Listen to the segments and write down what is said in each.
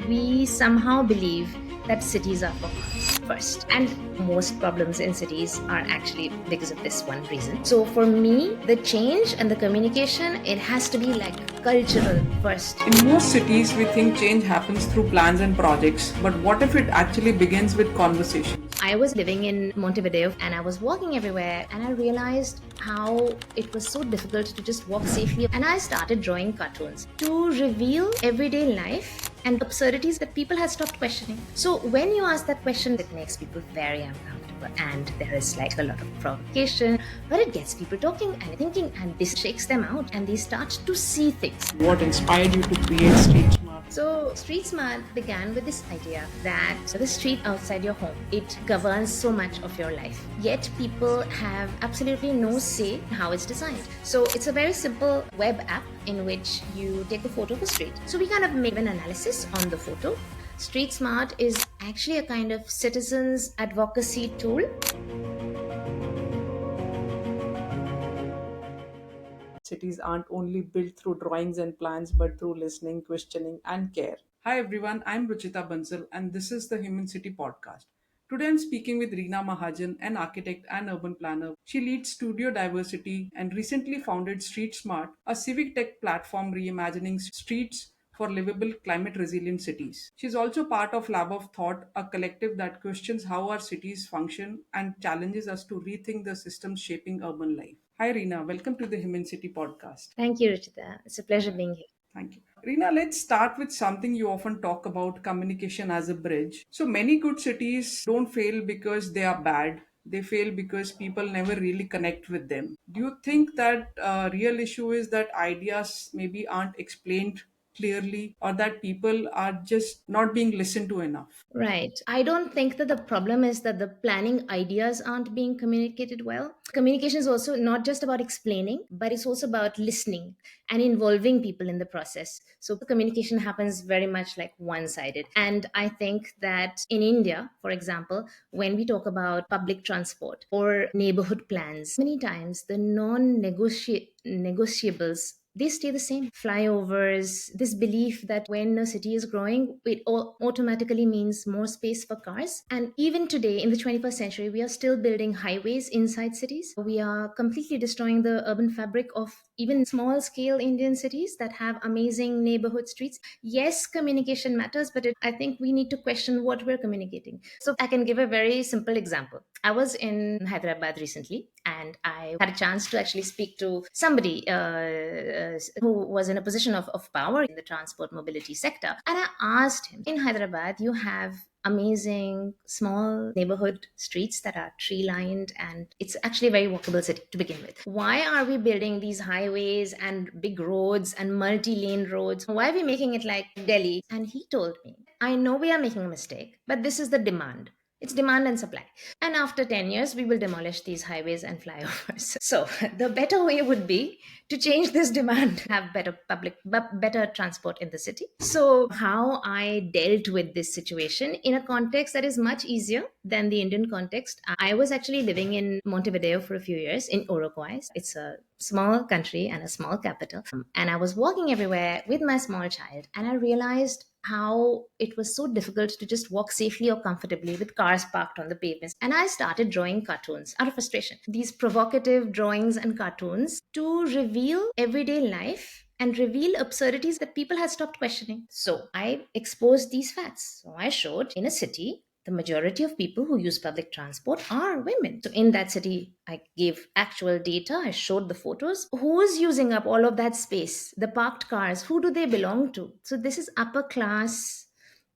We somehow believe that cities are for cars first. And most problems in cities are actually because of this one reason. So for me, the change and the communication, it has to be like cultural first. In most cities, we think change happens through plans and projects, but what if it actually begins with conversations? I was living in Montevideo and I was walking everywhere and I realized how it was so difficult to just walk safely. And I started drawing cartoons to reveal everyday life and absurdities that people had stopped questioning. So when you ask that question, it makes people very uncomfortable and there is like a lot of provocation, but it gets people talking and thinking, and this shakes them out and they start to see things. What inspired you to create StreetSmart? So StreetSmart began with this idea that the street outside your home, it governs so much of your life. Yet people have absolutely no say in how it's designed. So it's a very simple web app in which you take a photo of a street. So we kind of make an analysis on the photo. StreetSmart is actually a kind of citizens advocacy tool. Cities aren't only built through drawings and plans, but through listening, questioning, and care. Hi everyone, I'm Ruchita Bansal, and this is the Human City podcast. Today I'm speaking with Reena Mahajan, an architect and urban planner. She leads Studio Diversity and recently founded StreetSmart, a civic tech platform reimagining streets for livable, climate resilient cities. She's also part of Lab of Thought, a collective that questions how our cities function and challenges us to rethink the systems shaping urban life. Hi, Reena. Welcome to the Human City podcast. Thank you, Ruchita. It's a pleasure being here. Thank you. Reena, let's start with something you often talk about, communication as a bridge. So many good cities don't fail because they are bad. They fail because people never really connect with them. Do you think that real issue is that ideas maybe aren't explained clearly, or that people are just not being listened to enough? Right. I don't think that the problem is that the planning ideas aren't being communicated well. Communication is also not just about explaining, but it's also about listening and involving people in the process. So communication happens very much like one sided. And I think that in India, for example, when we talk about public transport or neighborhood plans, many times the non negotiables, they stay the same. Flyovers, this belief that when a city is growing, it automatically means more space for cars. And even today, in the 21st century, we are still building highways inside cities. We are completely destroying the urban fabric of even small scale Indian cities that have amazing neighborhood streets. Yes, communication matters, but I think we need to question what we're communicating. So I can give a very simple example. I was in Hyderabad recently and I had a chance to actually speak to somebody who was in a position of power in the transport mobility sector. And I asked him, in Hyderabad, you have amazing small neighborhood streets that are tree lined, and it's actually a very walkable city to begin with. Why are we building these highways and big roads and multi-lane roads? Why are we making it like Delhi? And he told me, I know we are making a mistake, but this is the demand. It's demand and supply. And after 10 years, we will demolish these highways and flyovers. So the better way would be to change this demand, have better transport in the city. So how I dealt with this situation in a context that is much easier than the Indian context. I was actually living in Montevideo for a few years in Uruguay. It's a small country and a small capital. And I was walking everywhere with my small child and I realized how it was so difficult to just walk safely or comfortably with cars parked on the pavements. And I started drawing cartoons out of frustration. These provocative drawings and cartoons to reveal everyday life and reveal absurdities that people had stopped questioning. So I exposed these facts. So I showed in a city, the majority of people who use public transport are women. So in that city, I gave actual data. I showed the photos. Who's using up all of that space? The parked cars, who do they belong to? So this is upper class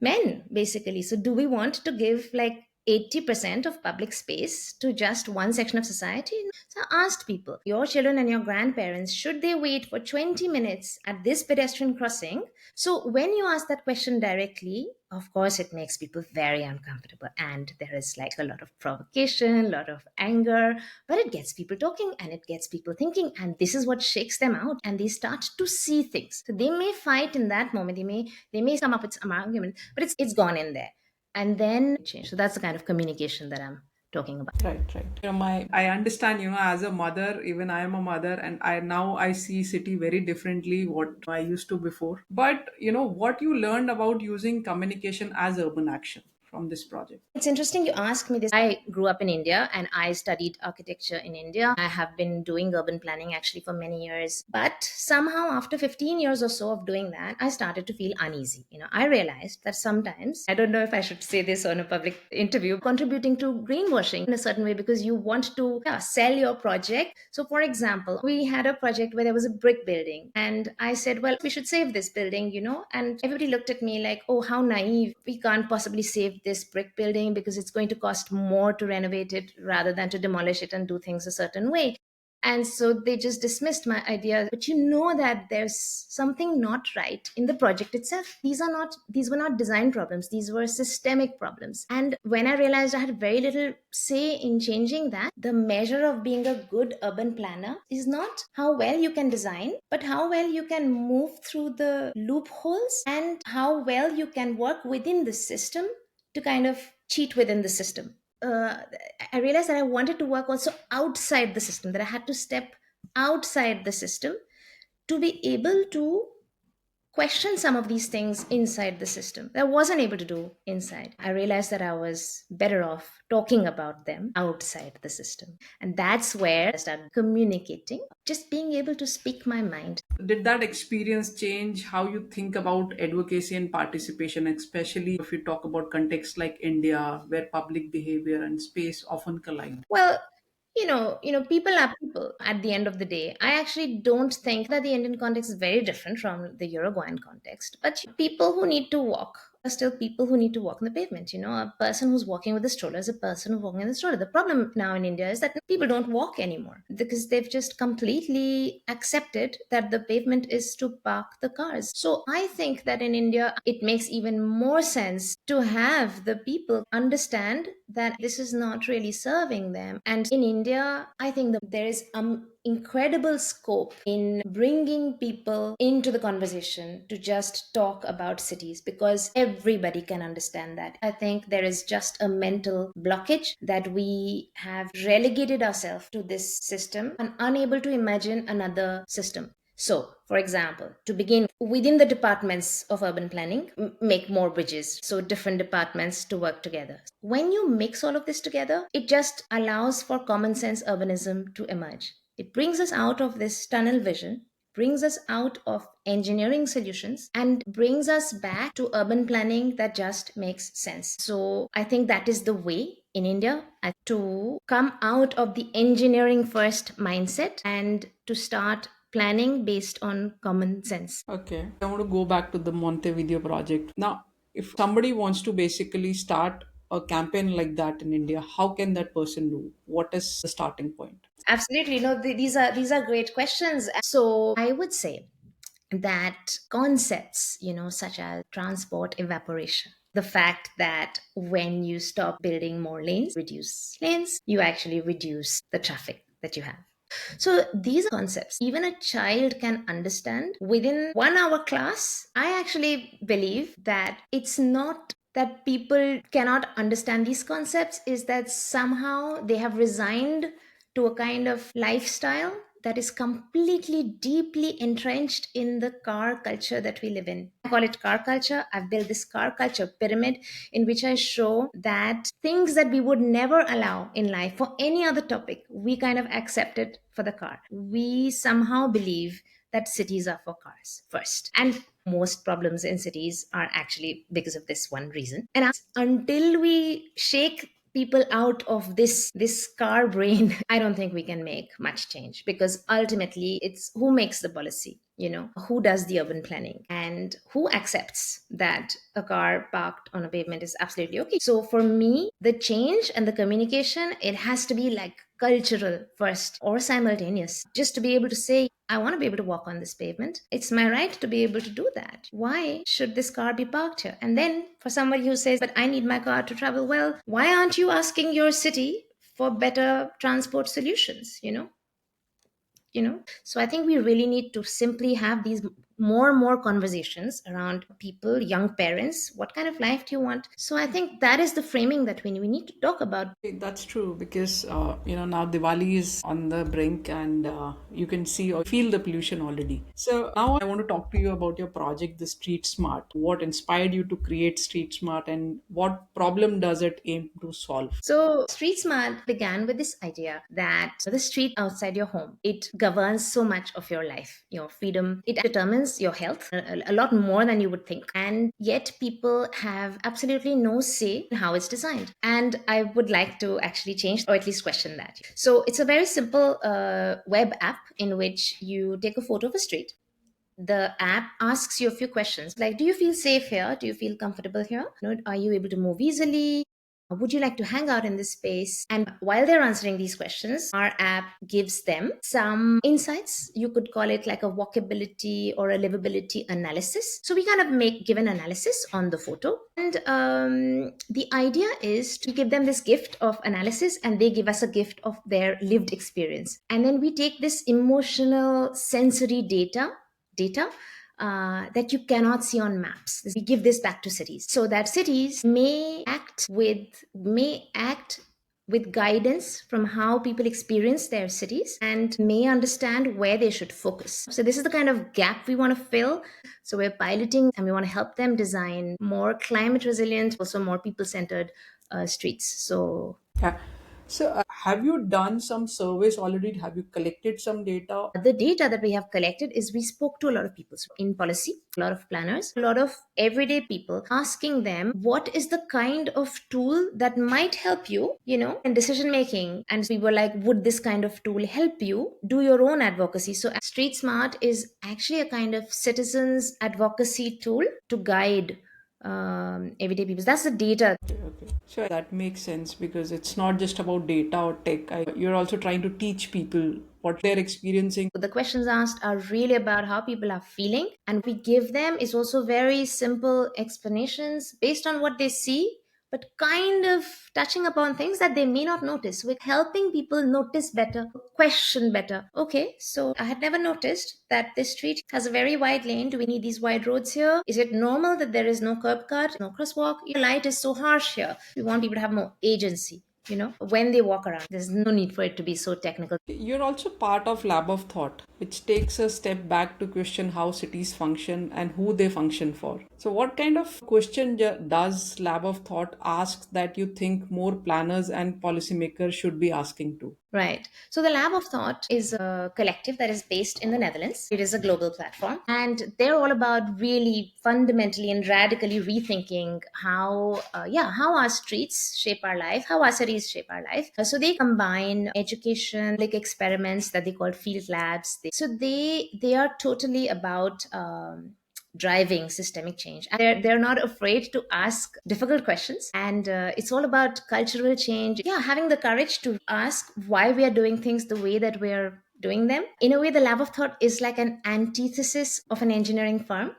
men, basically. So do we want to give like 80% of public space to just one section of society? So I asked people, your children and your grandparents, should they wait for 20 minutes at this pedestrian crossing? So when you ask that question directly, of course, it makes people very uncomfortable. And there is like a lot of provocation, a lot of anger, but it gets people talking and it gets people thinking. And this is what shakes them out. And they start to see things. So they may fight in that moment. They may come up with some argument, but it's gone in there. And then change. So that's the kind of communication that I'm talking about. Right, right. My I understand, as a mother, even I am a mother, and I see city very differently what I used to before. But what you learned about using communication as urban action from this project. It's interesting you ask me this. I grew up in India and I studied architecture in India. I have been doing urban planning actually for many years. But somehow, after 15 years or so of doing that, I started to feel uneasy. I realized that sometimes, I don't know if I should say this on a public interview, contributing to greenwashing in a certain way because you want to sell your project. So, for example, we had a project where there was a brick building, and I said, well, we should save this building, and everybody looked at me like, oh, how naive. We can't possibly save this brick building because it's going to cost more to renovate it rather than to demolish it and do things a certain way. And so they just dismissed my idea. But you know that there's something not right in the project itself. These were not design problems. These were systemic problems. And when I realized I had very little say in changing that, the measure of being a good urban planner is not how well you can design, but how well you can move through the loopholes and how well you can work within the system to kind of cheat within the system. I realized that I wanted to work also outside the system, that I had to step outside the system to be able to question some of these things inside the system that I wasn't able to do inside. I realized that I was better off talking about them outside the system. And that's where I started communicating, just being able to speak my mind. Did that experience change how you think about advocacy and participation, especially if you talk about contexts like India, where public behavior and space often collide? Well, people are people at the end of the day. I actually don't think that the Indian context is very different from the Uruguayan context. But people who need to walk are still people who need to walk on the pavement. A person who's walking with a stroller is a person who's walking in the stroller. The problem now in India is that people don't walk anymore because they've just completely accepted that the pavement is to park the cars. So I think that in India, it makes even more sense to have the people understand that this is not really serving them. And in India, I think that there is incredible scope in bringing people into the conversation to just talk about cities because everybody can understand that. I think there is just a mental blockage that we have relegated ourselves to this system and unable to imagine another system. So, for example, to begin within the departments of urban planning, make more bridges. So, different departments to work together. When you mix all of this together, it just allows for common sense urbanism to emerge. It brings us out of this tunnel vision, brings us out of engineering solutions, and brings us back to urban planning that just makes sense. So, I think that is the way in India to come out of the engineering first mindset and to start planning based on common sense. Okay. I want to go back to the Montevideo project. Now, if somebody wants to basically start a campaign like that in India, how can that person do? What is the starting point? Absolutely. No, these are great questions. So I would say that concepts, such as transport evaporation, the fact that when you stop building more lanes, reduce lanes, you actually reduce the traffic that you have. So these are concepts even a child can understand within 1 hour class. I actually believe that it's not that people cannot understand these concepts, is that somehow they have resigned to a kind of lifestyle that is completely deeply entrenched in the car culture that we live in. I call it car culture. I've built this car culture pyramid in which I show that things that we would never allow in life for any other topic, we kind of accept it for the car. We somehow believe that cities are for cars first. And most problems in cities are actually because of this one reason. And until we shake people out of this car brain, I don't think we can make much change, because ultimately it's who makes the policy, who does the urban planning, and who accepts that a car parked on a pavement is absolutely okay. So for me, the change and the communication, it has to be like cultural first or simultaneous, just to be able to say, I want to be able to walk on this pavement. It's my right to be able to do that. Why should this car be parked here? And then for somebody who says, but I need my car to travel, well, why aren't you asking your city for better transport solutions? So I think we really need to simply have these more and more conversations around people, young parents. What kind of life do you want? So I think that is the framing that we need to talk about. That's true because now Diwali is on the brink, and you can see or feel the pollution already. So now I want to talk to you about your project, the Street Smart. What inspired you to create Street Smart, and what problem does it aim to solve? So, Street Smart began with this idea that the street outside your home, it governs so much of your life, your freedom. It determines your health a lot more than you would think. And yet, people have absolutely no say in how it's designed. And I would like to actually change or at least question that. So, it's a very simple web app in which you take a photo of a street. The app asks you a few questions like, do you feel safe here? Do you feel comfortable here? Are you able to move easily? Would you like to hang out in this space? And while they're answering these questions, our app gives them some insights. You could call it like a walkability or a livability analysis. So we kind of give an analysis on the photo. And the idea is to give them this gift of analysis, and they give us a gift of their lived experience. And then we take this emotional sensory data that you cannot see on maps. We give this back to cities so that cities may act with guidance from how people experience their cities and may understand where they should focus. So this is the kind of gap we want to fill. So we're piloting and we want to help them design more climate resilient, also more people centered streets. So Yeah. So, have you done some surveys already? Have you collected some data? the data that we have collected is we spoke to a lot of people in policy, a lot of planners, a lot of everyday people, asking them what is the kind of tool that might help you, in decision making. And we were like, would this kind of tool help you do your own advocacy? So Street Smart is actually a kind of citizens advocacy tool to guide everyday people. That's the data. Okay. Sure, that makes sense because it's not just about data or tech. You're also trying to teach people what they're experiencing. The questions asked are really about how people are feeling, and we give them is also very simple explanations based on what they see, but kind of touching upon things that they may not notice. We're helping people notice better, question better. Okay, so I had never noticed that this street has a very wide lane. Do we need these wide roads here? Is it normal that there is no curb cut, no crosswalk? Your light is so harsh here. We want people to have more agency. When they walk around, there's no need for it to be so technical. You're also part of Lab of Thought, which takes a step back to question how cities function and who they function for. So, what kind of question does Lab of Thought ask that you think more planners and policymakers should be asking to? Right. So the Lab of Thought is a collective that is based in the Netherlands. It is a global platform, and they're all about really fundamentally and radically rethinking how our streets shape our life, how our cities shape our life. So they combine education, like experiments that they call field labs. So they are totally about driving systemic change. And they're not afraid to ask difficult questions, and it's all about cultural change. Yeah, having the courage to ask why we are doing things the way that we're doing them. In a way, the Lab of Thought is like an antithesis of an engineering firm.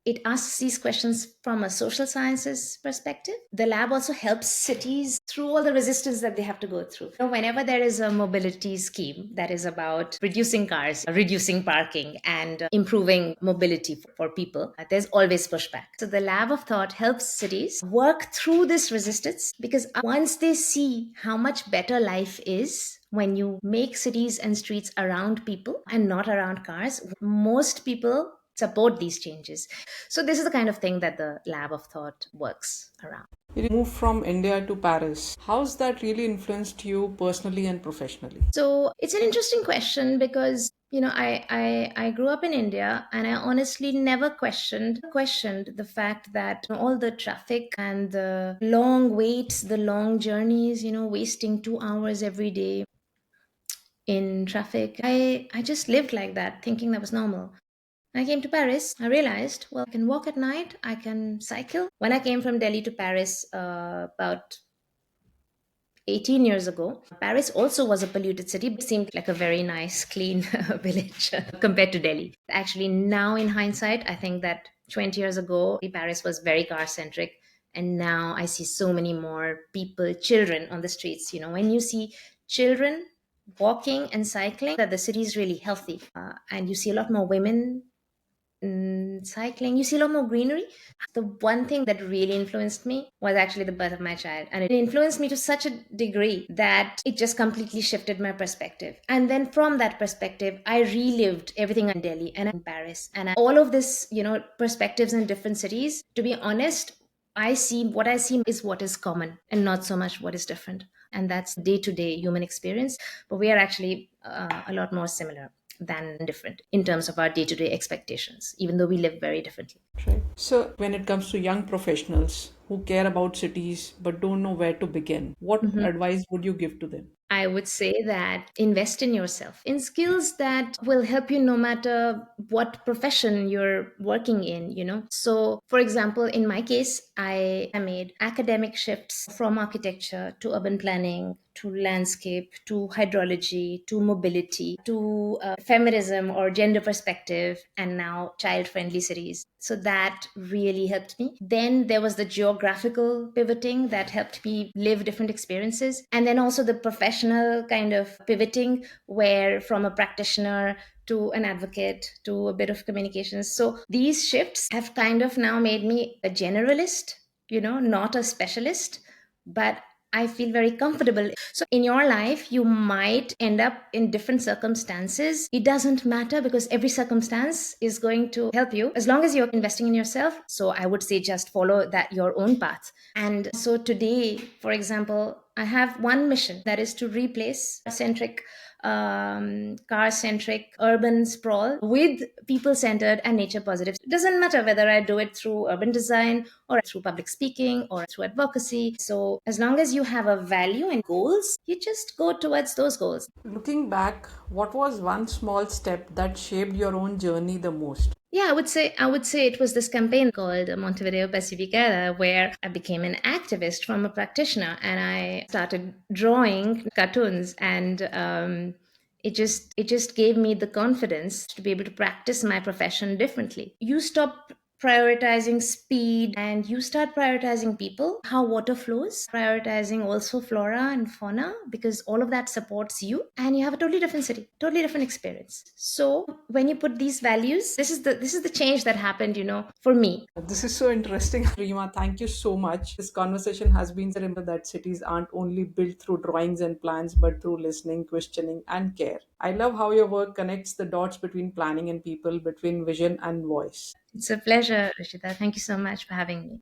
It asks these questions from a social sciences perspective. The lab also helps cities through all the resistance that they have to go through. Whenever there is a mobility scheme that is about reducing cars, reducing parking, and improving mobility for people, there's always pushback. So the Lab of Thought helps cities work through this resistance, because once they see how much better life is when you make cities and streets around people and not around cars, most people support these changes. So this is the kind of thing that the Lab of Thought works around. You moved from India to Paris. How's that really influenced you personally and professionally? So it's an interesting question because I grew up in India, and I honestly never questioned the fact that all the traffic and the long waits, the long journeys, wasting 2 hours every day in traffic. I just lived like that, thinking that was normal. When I came to Paris, I realized, well, I can walk at night, I can cycle. When I came from Delhi to Paris about 18 years ago, Paris also was a polluted city, but seemed like a very nice, clean village compared to Delhi. Actually, now in hindsight, I think that 20 years ago, Paris was very car centric. And now I see so many more people, children on the streets. When you see children walking and cycling, that the city is really healthy. And you see a lot more women cycling, you see a lot more greenery. The one thing that really influenced me was actually the birth of my child. And it influenced me to such a degree that it just completely shifted my perspective. And then from that perspective, I relived everything in Delhi and in Paris. And all of this, perspectives in different cities, to be honest, what I see is what is common and not so much what is different. And that's day to day human experience. But we are actually a lot more similar than different in terms of our day to day expectations, even though we live very differently. Right. So, when it comes to young professionals who care about cities but don't know where to begin, what Mhm. advice would you give to them? I would say that invest in yourself, in skills that will help you no matter what profession you're working in. So, for example, in my case, I made academic shifts from architecture to urban planning to landscape to hydrology to mobility to feminism or gender perspective and now child friendly cities. So that really helped me. Then there was the geographical pivoting that helped me live different experiences. And then also the professional kind of pivoting, where from a practitioner to an advocate to a bit of communications. So these shifts have kind of now made me a generalist, not a specialist, but I feel very comfortable. So in your life, you might end up in different circumstances. It doesn't matter because every circumstance is going to help you as long as you're investing in yourself. So I would say just follow that your own path. And so today, for example, I have one mission, that is to replace Centric, car centric urban sprawl with people centered and nature positive. It doesn't matter whether I do it through urban design or through public speaking or through advocacy. So as long as you have a value and goals, you just go towards those goals. Looking back, what was one small step that shaped your own journey the most? Yeah, I would say it was this campaign called Montevideo Pacificada, where I became an activist from a practitioner, and I started drawing cartoons, and it just gave me the confidence to be able to practice my profession differently. You stop prioritizing speed and you start prioritizing people, how water flows, prioritizing also flora and fauna, because all of that supports you and you have a totally different city, totally different experience. So when you put these values, this is the change that happened, for me. This is so interesting, Rima. Thank you so much. This conversation has been a reminder that cities aren't only built through drawings and plans, but through listening, questioning, and care. I love how your work connects the dots between planning and people, between vision and voice. It's a pleasure, Rishita. Thank you so much for having me.